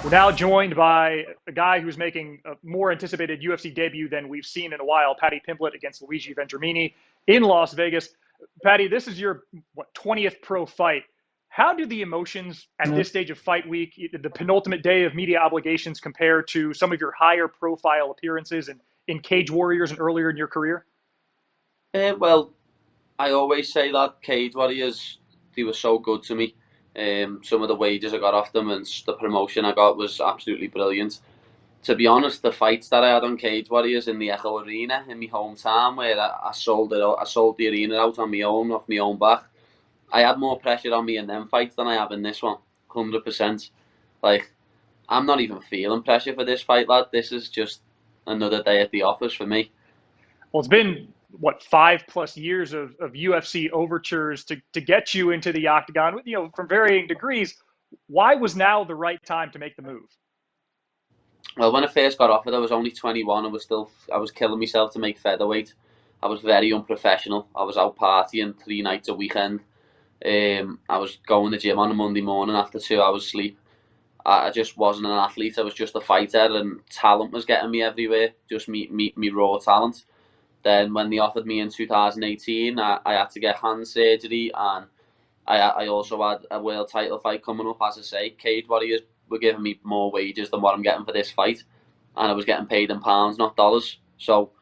We're now joined by a guy who's making a more anticipated UFC debut than we've seen in a while, Paddy Pimblett against Luigi Vendramini in Las Vegas. Paddy, this is your 20th pro fight. How do the emotions at this stage of fight week, the penultimate day of media obligations, compare to some of your higher profile appearances in Cage Warriors and earlier in your career? Well, I always say that Cage Warriors, they were so good to me. Some of the wages I got off them and the promotion I got was absolutely brilliant. To be honest, the fights that I had on Cage Warriors in the Echo Arena in my hometown, where I sold it, I sold the arena out on my own, off my own back. I had more pressure on me in them fights than I have in this one, 100%. Like, I'm not even feeling pressure for this fight, lad. This is just another day at the office for me. Well, it's been 5+ years of UFC overtures to get you into the octagon, from varying degrees. Why was now the right time to make the move? Well, when I first got offered, I was only 21. I was killing myself to make featherweight. I was very unprofessional. I was out partying 3 nights a weekend. I was going to the gym on a Monday morning after 2 hours sleep. I just wasn't an athlete. I was just a fighter, and talent was getting me everywhere. Just me raw talent. Then when they offered me in 2018, I had to get hand surgery, and I also had a world title fight coming up. As I say, Cage Warriors were giving me more wages than what I'm getting for this fight, and I was getting paid in pounds, not dollars. So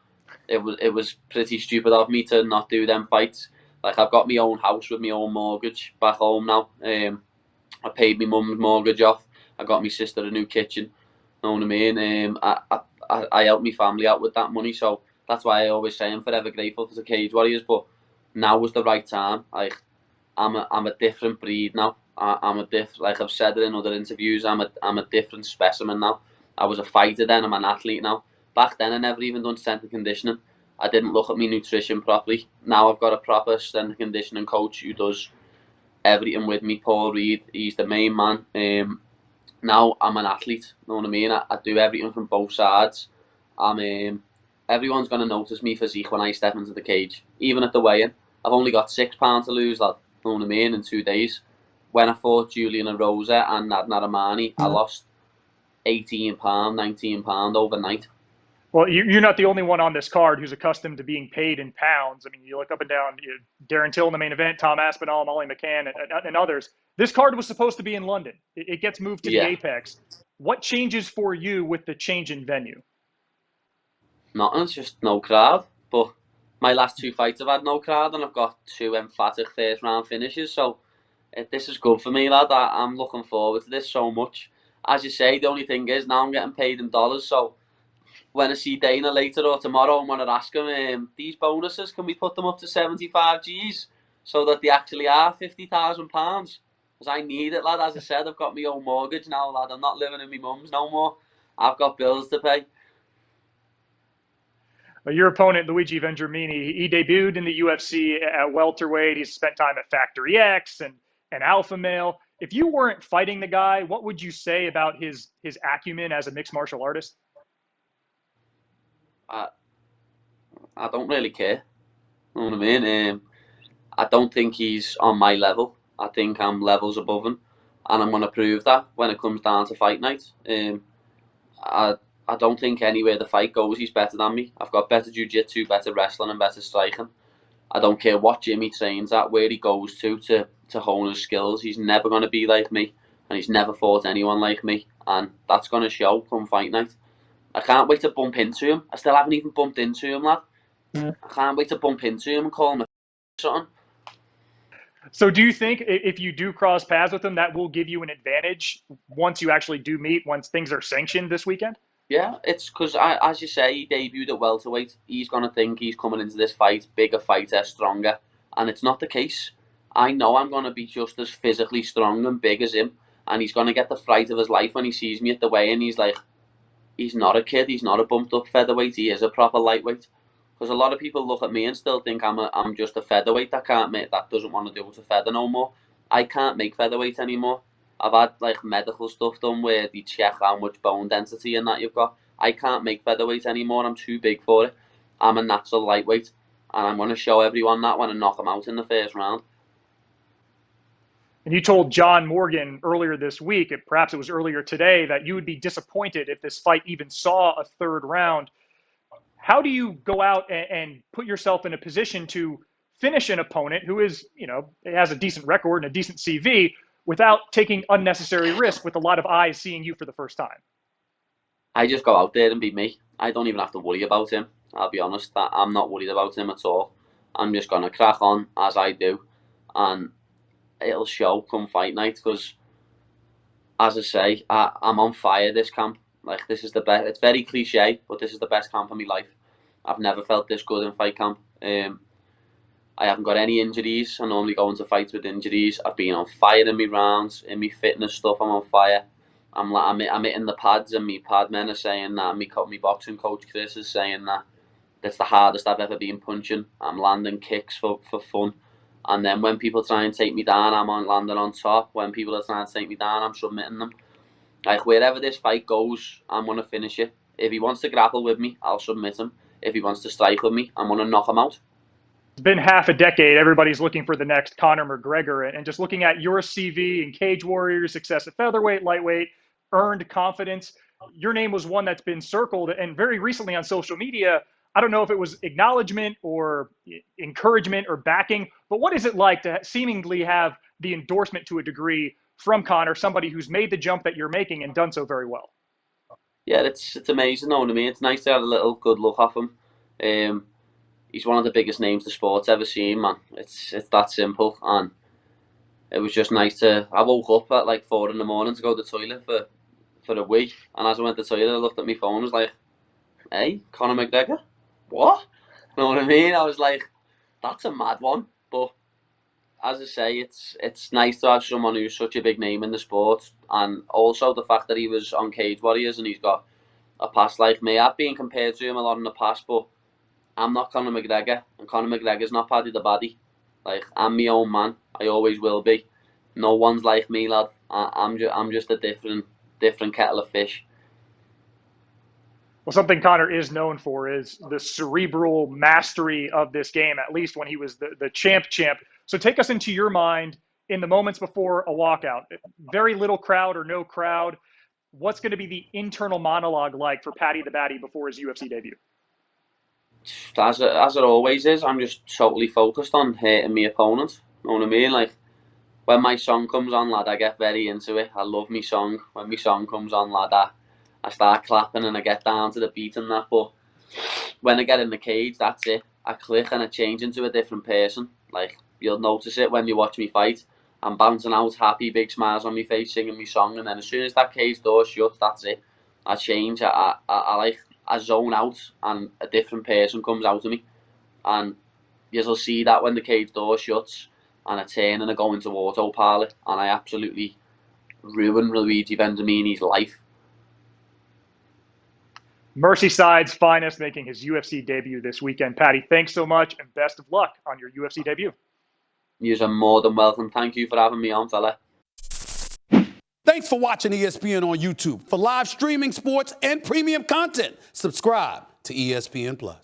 it was pretty stupid of me to not do them fights. Like, I've got my own house with my own mortgage back home now. I paid my mum's mortgage off. I got my sister a new kitchen. Know what I mean? I helped my family out with that money, so that's why I always say I'm forever grateful for the Cage Warriors. But now was the right time. Like, I'm a different breed now. I'm a like I've said it in other interviews. I'm a different specimen now. I was a fighter then. I'm an athlete now. Back then, I never even done strength and conditioning. I didn't look at my nutrition properly. Now I've got a proper strength and conditioning coach who does everything with me. Paul Reed, he's the main man. Now I'm an athlete. Know what I mean? I do everything from both sides. Everyone's gonna notice me physique when I step into the cage. Even at the weigh-in, I've only got £6 to lose, lad. Know what I mean? In 2 days. When I fought Julian and Rosa and Adnan Armani, I lost £18, £19 overnight. Well, you're not the only one on this card who's accustomed to being paid in pounds. I mean, you look up and down, Darren Till in the main event, Tom Aspinall, Molly McCann, and others. This card was supposed to be in London. It gets moved to the Yeah, Apex. What changes for you with the change in venue? nothing. It's just no crowd. But my last 2 fights I've had no crowd, and I've got 2 emphatic first round finishes. So this is good for me, lad. I'm looking forward to this so much. As you say, the only thing is now I'm getting paid in dollars. So when I see Dana later or tomorrow, I'm gonna ask him, these bonuses, can we put them up to 75 G's so that they actually are £50,000? Because I need it, lad. As I said, I've got my own mortgage now, lad. I'm not living in my mum's no more. I've got bills to pay. Your opponent, Luigi Vendramini, he debuted in the UFC at welterweight. He's spent time at Factory X and Alpha Male. If you weren't fighting the guy, what would you say about his acumen as a mixed martial artist? I, I don't really care. You know what I mean? I don't think he's on my level. I think I'm levels above him, and I'm gonna prove that when it comes down to fight night. I I don't think anywhere the fight goes, he's better than me. I've got better jiu-jitsu, better wrestling, and better striking. I don't care what gym he trains at, where he goes to hone his skills. He's never gonna be like me, and he's never fought anyone like me, and that's gonna show come fight night. I can't wait to bump into him. I still haven't even bumped into him, lad. I can't wait to bump into him and call him a something. So do you think if you do cross paths with him, that will give you an advantage once you actually do meet, once things are sanctioned this weekend? Yeah, it's because, as you say, he debuted at welterweight. He's going to think he's coming into this fight bigger fighter, stronger. And it's not the case. I know I'm going to be just as physically strong and big as him. And he's going to get the fright of his life when he sees me at the weigh-in. He's like, he's not a kid. He's not a bumped up featherweight. He is a proper lightweight. Because a lot of people look at me and still think I'm just a featherweight that can't make, that doesn't want to do it to feather no more. I can't make featherweight anymore. I've had like medical stuff done where they check how much bone density and that you've got. I can't make featherweight anymore. I'm too big for it. I'm a natural lightweight, and I'm going to show everyone that when I knock them out in the first round. And you told John Morgan earlier this week, perhaps it was earlier today, that you would be disappointed if this fight even saw a third round. How do you go out and put yourself in a position to finish an opponent who is, has a decent record and a decent CV without taking unnecessary risk with a lot of eyes seeing you for the first time? I just go out there and be me. I don't even have to worry about him. I'll be honest, I'm not worried about him at all. I'm just going to crack on as I do, and it'll show come fight night, because, as I say, I'm on fire this camp. Like, this is the best. It's very cliche, but this is the best camp of my life. I've never felt this good in fight camp. I haven't got any injuries. I normally go into fights with injuries. I've been on fire in my rounds, in my fitness stuff. I'm on fire. I'm hitting the pads, and me pad men are saying that. Me boxing coach Chris is saying that that's the hardest I've ever been punching. I'm landing kicks for fun. And then when people try and take me down, I'm landing on top. When people are trying to take me down, I'm submitting them. Like, wherever this fight goes, I'm going to finish it. If he wants to grapple with me, I'll submit him. If he wants to strike with me, I'm going to knock him out. It's been half a decade. Everybody's looking for the next Conor McGregor. And just looking at your CV in Cage Warriors, success at featherweight, lightweight, earned confidence, your name was one that's been circled. And very recently on social media, I don't know if it was acknowledgement or encouragement or backing, but what is it like to seemingly have the endorsement to a degree from Conor, somebody who's made the jump that you're making and done so very well? Yeah, it's amazing, knowing me. It's nice to have a little good look off him. He's one of the biggest names the sport's ever seen, man. It's that simple, and it was just nice to. I woke up at like 4 in the morning to go to the toilet for a week, and as I went to the toilet, I looked at my phone and was like, "Hey, Conor McGregor, what?" You know what I mean? I was like, "That's a mad one," but as I say, it's nice to have someone who's such a big name in the sport, and also the fact that he was on Cage Warriors and he's got a past like me. I've been compared to him a lot in the past, but I'm not Conor McGregor, and Conor McGregor's not Paddy the Baddy. Like, I'm my own man. I always will be. No one's like me, lad. I'm just a different kettle of fish. Well, something Conor is known for is the cerebral mastery of this game, at least when he was the champ. So take us into your mind in the moments before a walkout. Very little crowd or no crowd. What's going to be the internal monologue like for Paddy the Baddy before his UFC debut? As it always is, I'm just totally focused on hitting my opponent. You know what I mean? Like, when my song comes on, lad, I get very into it. I love my song. When my song comes on, lad, I start clapping and I get down to the beat and that. But when I get in the cage, that's it. I click and I change into a different person. Like, you'll notice it when you watch me fight. I'm bouncing out, happy, big smiles on my face, singing my song, and then as soon as that cage door shuts, that's it. I change. I zone out, and a different person comes out of me, and you'll see that when the cage door shuts, and I turn and I go into autopilot, and I absolutely ruin Luigi Vendramini's life. Merseyside finest making his UFC debut this weekend. Paddy, thanks so much, and best of luck on your UFC debut. You're more than welcome. Thank you for having me on, fella. Thanks for watching ESPN on YouTube. For live streaming sports and premium content, subscribe to ESPN+.